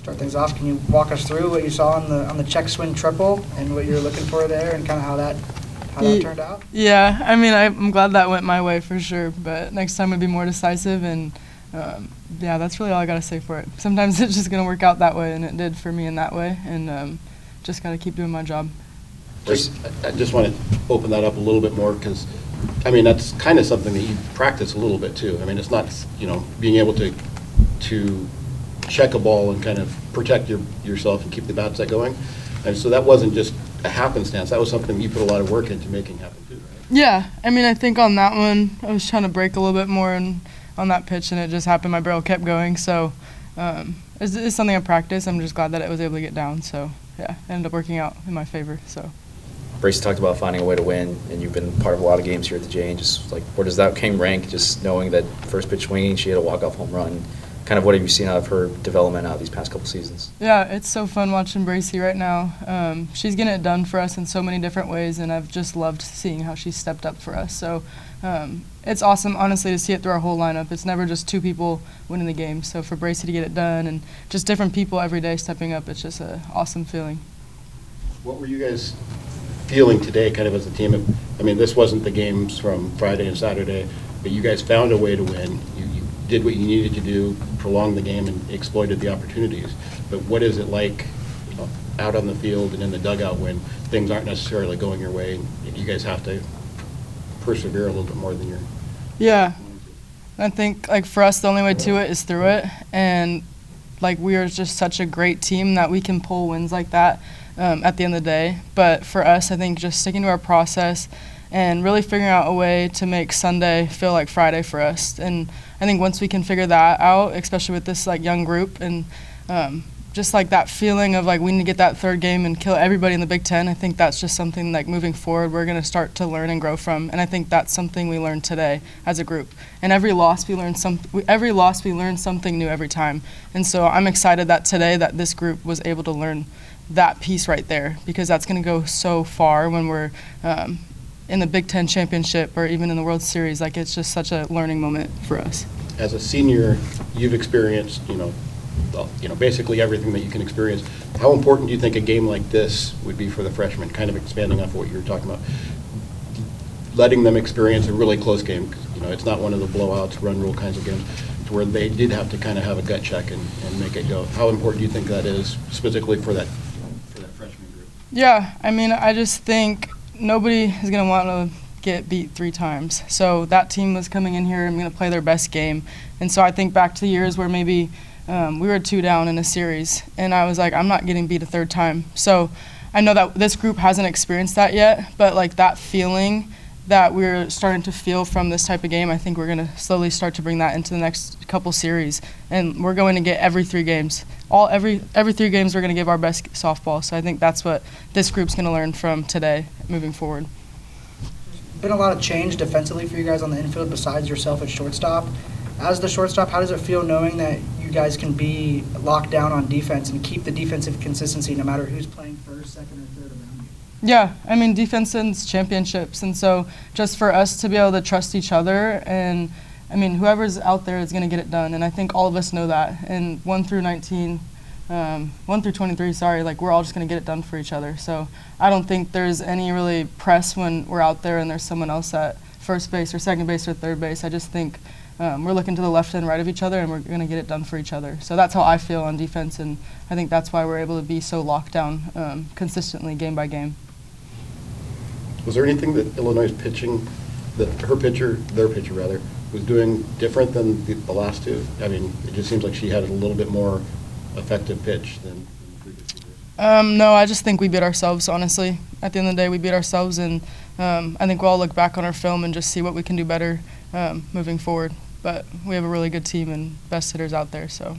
start things off, can you walk us through what you saw on the check swing triple and what you were looking for there and kind of how that turned out? Yeah, I mean, I'm glad that went my way for sure, but next time would be more decisive, and yeah, that's really all I got to say for it. Sometimes it's just going to work out that way, and it did for me in that way, and just got to keep doing my job. I just want to open that up a little bit more because, I mean, that's kind of something that you practice a little bit too. I mean, it's not, being able to check a ball and kind of protect yourself and keep the bat set going. And so that wasn't just a happenstance. That was something you put a lot of work into making happen too, right? Yeah, I mean, I think on that one, I was trying to break a little bit more on that pitch, and it just happened. My barrel kept going, so it's something I practice. I'm just glad that it was able to get down. So yeah, it ended up working out in my favor. So. Bracy talked about finding a way to win, and you've been part of a lot of games here at the J. And just like, where does that game rank? Just knowing that first pitch swinging, she had a walk-off home run. Kind of what have you seen out of her development out of these past couple seasons? Yeah, it's so fun watching Bracy right now. She's getting it done for us in so many different ways, and I've just loved seeing how she's stepped up for us. So it's awesome, honestly, to see it through our whole lineup. It's never just two people winning the game. So for Bracy to get it done and just different people every day stepping up, it's just an awesome feeling. What were you guys feeling today kind of as a team? I mean, this wasn't the games from Friday and Saturday, but you guys found a way to win. You did what you needed to do, prolong the game and exploited the opportunities. But what is it like out on the field and in the dugout when things aren't necessarily going your way and you guys have to persevere a little bit more than you're? Yeah, I think like for us the only way to it is through it, and like we are just such a great team that we can pull wins like that at the end of the day. But for us, I think just sticking to our process and really figuring out a way to make Sunday feel like Friday for us. And I think once we can figure that out, especially with this like young group and just like that feeling of like we need to get that third game and kill everybody in the Big Ten, I think that's just something like moving forward we're going to start to learn and grow from. And I think that's something we learned today as a group. And every loss we learn something new every time. And so I'm excited that today that this group was able to learn that piece right there, because that's going to go so far when we're in the Big Ten championship or even in the World Series. Like, it's just such a learning moment for us. As a senior, you've experienced, basically everything that you can experience. How important do you think a game like this would be for the freshmen, kind of expanding off what you were talking about? Letting them experience a really close game. It's not one of the blowouts, run rule kinds of games, to where they did have to kind of have a gut check and make it go. How important do you think that is, specifically for that freshman group? Yeah, I mean, I just think nobody is going to want to get beat 3 times. So that team was coming in here and going to play their best game. And so I think back to the years where maybe we were 2 down in a series, and I was like, I'm not getting beat a 3rd time. So I know that this group hasn't experienced that yet, but like that feeling that we're starting to feel from this type of game, I think we're going to slowly start to bring that into the next couple series. And we're going to get every 3 games. Every 3 games we're going to give our best softball. So I think that's what this group's going to learn from today moving forward. Been a lot of change defensively for you guys on the infield besides yourself at shortstop. As the shortstop, how does it feel knowing that you guys can be locked down on defense and keep the defensive consistency no matter who's playing first, second, or third around you? Yeah, I mean, defense wins championships, and so just for us to be able to trust each other, and I mean, whoever's out there is going to get it done, and I think all of us know that. And 1 through 23, sorry, like we're all just going to get it done for each other. So I don't think there's any really press when we're out there and there's someone else at first base or second base or third base. I just think we're looking to the left and right of each other, and we're going to get it done for each other. So that's how I feel on defense, and I think that's why we're able to be so locked down consistently game by game. Was there anything that Illinois' pitching, that their pitcher was doing different than the last 2? I mean, it just seems like she had a little bit more effective pitch than the previous years. No, I just think we beat ourselves, honestly. At the end of the day, we beat ourselves, and I think we'll all look back on our film and just see what we can do better moving forward. But we have a really good team and best hitters out there, so.